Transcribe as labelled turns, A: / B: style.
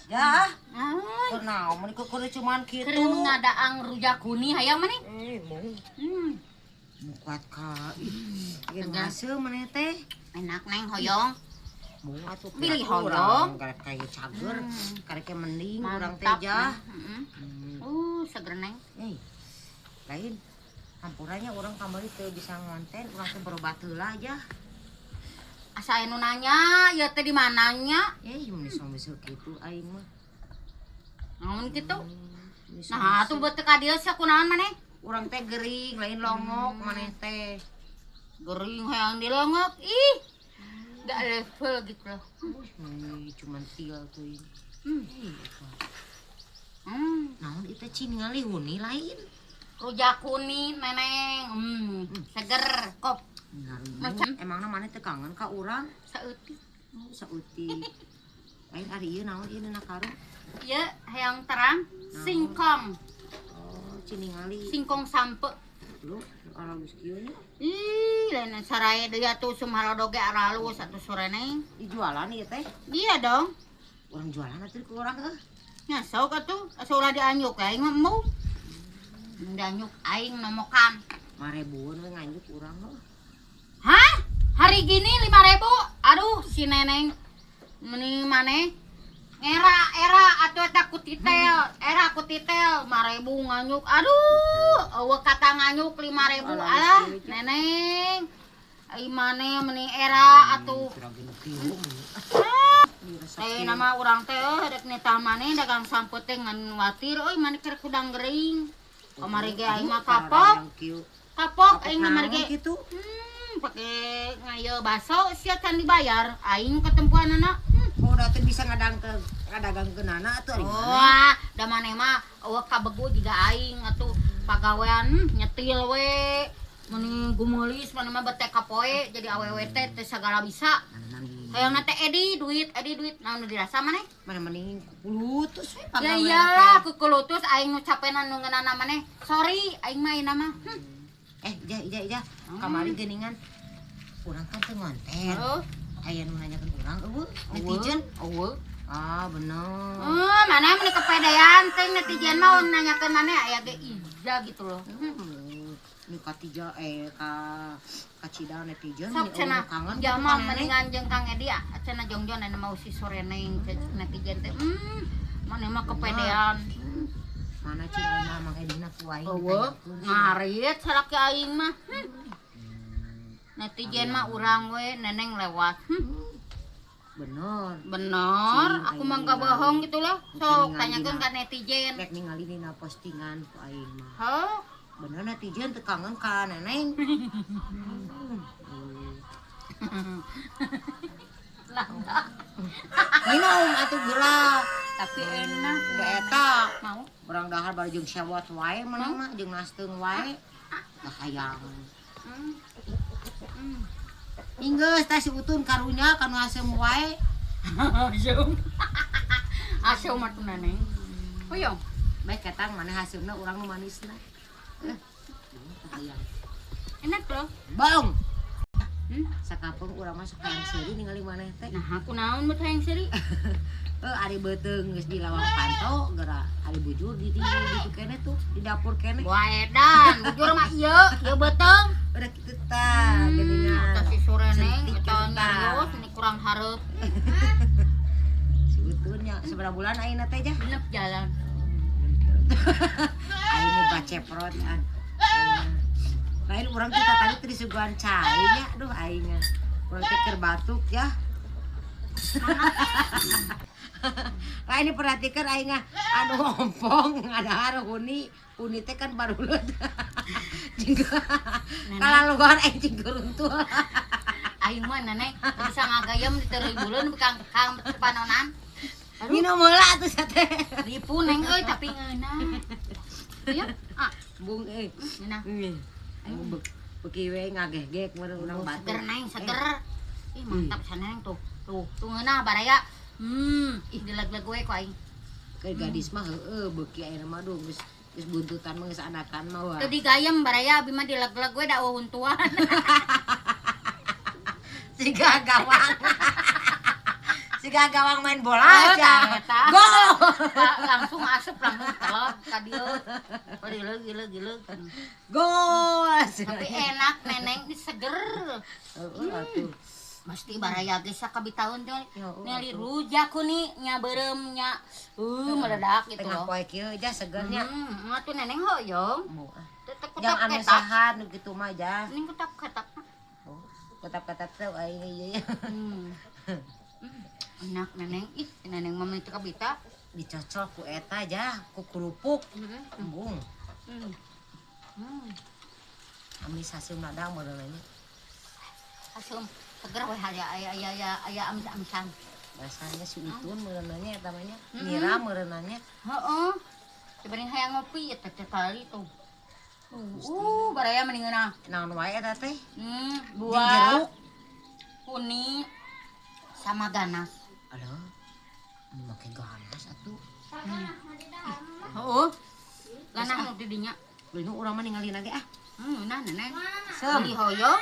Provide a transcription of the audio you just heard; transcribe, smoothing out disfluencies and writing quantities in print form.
A: Ya.
B: Ay,
A: Kenal, mun kudu cuman kitu.
B: keur ngadaang rujak kuni hayang mani.
A: Mung. Mukat ka. Geus maseu maneh teh.
B: Enak neng hoyong.
A: Mung atuh
B: Pilih
A: hoyong.
B: hoyong.
A: Karek kayu cager, karek mending urang teh
B: Mantap.
A: jah.
B: Seger neng.
A: Lain. Hampurannya orang kamari teu bisa ngonten, urang teh berobat heula aja.
B: Asa anu nanya, ya teh di mananya?
A: Mun bisa kitu aing mah.
B: Namun gitu. Nah, atuh beuteuk ka dieu sakunaon maneh?
A: Urang teh gering, lain longok maneh teh.
B: Gering hayang dilongok. Ih. Gak level gitu loh.
A: Cuman tiel tuh ini. Naon itu cingali huni lain.
B: Rujak kuning neneng. Seger kop.
A: Emangna maneh teu kangen ka urang?
B: Saeutik.
A: Sautik. Lain ari ieu naon ieu na karung?
B: Ieu hayang terang singkong.
A: Oh, ciningali.
B: Singkong sampe.
A: Lu alus kieu nya.
B: Ih, lain saraya deui atuh sumalodoge aralus atuh sureneng.
A: Dijualan ieu teh.
B: Iya dong.
A: Urang jualan atuh ku urang heuh.
B: Nya sok atuh asa ulah dianyuk aing mah mau. Dianyuk aing nomokan.
A: 5.000-an we nganjuk urang heuh.
B: Hah? Hari gini 5.000? Aduh, si neneng meni maneh era atuh eta ku titel, era ku titel 5.000 nganyuk. Aduh, eueuh kata nganyuk 5.000 alah neneng. Ai maneh meni era atuh. Saya nama urang teh rek nitah maneh dagang sampeu teh ngan watir euy maneh keur kudang gering. Kamari ge aing mah kapok. Kapok aing mah mari ge.
A: Gitu.
B: Pake ngayo baso sia can dibayar aing ketempuanana.
A: Oh, da teh bisa ngadagangkeunana atuh ari maneh.
B: Wah, da maneh mah eueuh kabegu jiga aing atuh pagawean nyetil we. Meni gumulis maneh mah bete kapoe jadi awewe teh sagala bisa. Hayangna teh edi duit naon dirasa maneh?
A: Mana mending kulutus we
B: Ya iya, kukulutus aing nu capena nu ngeunana maneh. Sorry aing mah ayeuna mah.
A: Ija. Kamari geuningan urang kan teu ngonten. Aya nu nanyakeun urang eueuh, netizen.
B: Eueuh.
A: Ah, bener.
B: Maneh meni kepedean teh netizen mah nanyakeun maneh aya ge ija gitu loh.
A: Ini katija ka Cida netizen
B: Sok cenah
A: kangen
B: jamal mendingan jeung Kang Edi cenah jongjon anu mau si soreneng netizen teh. Maneh mah kepedean.
A: Mana Cida Mang Edina ku aing.
B: Eueuh, ngarit salaki aing mah. Netizen mah urang we neneng lewat. Bener, aku mah gak bohong gitu loh. Sok tanyakeun ka netizen.
A: Rek ningali dina postingan ku aing mah.
B: Heuh.
A: Bener netizen teu kangen ka neneng. Minum atuh geura.
B: Tapi enak.
A: Da eta.
B: Mau?
A: Urang dahar bari jeung syawat wae menang mah jeung nasteung wae. Da hayang. Inggeus teh si Utun karunya kanu asem wae.
B: Asem mah tuh neneng. Hoyong.
A: Baik ketang maneh hasilna urang nu manisna. Hayang.
B: Enak loh.
A: Bong. Sakapeung urang mah sok hayang seuri ningali maneh teh.
B: Nah, aku naon mah hayang seri.
A: Ari beuteung geus di lawang panto geura ari bujur di ditu kene tuh di dapur kene.
B: Wah edan, bujur mah ieu beuteung.
A: Udah kitu tah geuningan.
B: Eta si soreneng eta nyarios ini kurang hareup.
A: Si Utun nya sabaraha bulan ayeuna teh jah?
B: Genep jalan.
A: Ayeuna baceprotan. Lain urang kita tadi teu disuguhan cai nya. Aduh aing mah. Urang teh keur batuk ya. Lain diperhatikan aing anu ompong ngadahar huni teh kan baruleut. Kalaluan aing cing geruntul.
B: Aing mah nenek bisa ngagayem di teu buleun kang panonan.
A: Minum heula atuh sa teh.
B: Ripu neng euy tapi ngeunah. Ieu
A: Bung
B: ngeunah.
A: Aing beuki we ngageh-geh urang batuk.
B: Seger neng seger. Ih mantap saneng tuh. Tuh ngeunah baraya. Ih dileg-leg we ku aing.
A: Ke gadis mah heueuh beuki ayeuna mah duh geus buntutan mah geus anakan mah wah.
B: Teu digayem baraya abi mah dileg-leg we da uhuntuan.
A: Siga gawang. Jika gawang main bola
B: Ah,
A: aja.
B: eta.
A: Gol.
B: Langsung asup langsung telot ka dieu. Gila.
A: Gol.
B: Tapi enak neneng ini seger.
A: Atuh.
B: Mesti baraya geus sakabitaun teh.
A: Ya,
B: Ngali rujak kuning nya beureum nya. Meledak gitu
A: Tengah
B: loh.
A: poe kieu aja segernya.
B: Atuh neneng hoyong.
A: Moal.
B: Tetep
A: Yang anu
B: ketak.
A: sahan gitu mah aja.
B: Ning ketak-ketak.
A: Ketap-ketap teh aing ieu.
B: Enak neneng. Ih, neneng mah meuli teu kabita.
A: Dicocol ku eta aja, ku kerupuk. Embung. Ami sasium ladang modelna.
B: Asum seger we aya amis-amisan.
A: Rasanya si utun merenanya eta mah nya. Nira merenanya.
B: Heeh. Dibanding hayang ngopi eta teh tali tuh. Baraya mendingan
A: Naon wae eta teh?
B: buah kuning sama ganas.
A: Aduh. Make ganas atuh.
B: Heeh. Ganas nu di dinya.
A: Beli nu urang mah ningali lagi ah.
B: Nah neneng.
A: Sem.
B: Beli hoyong.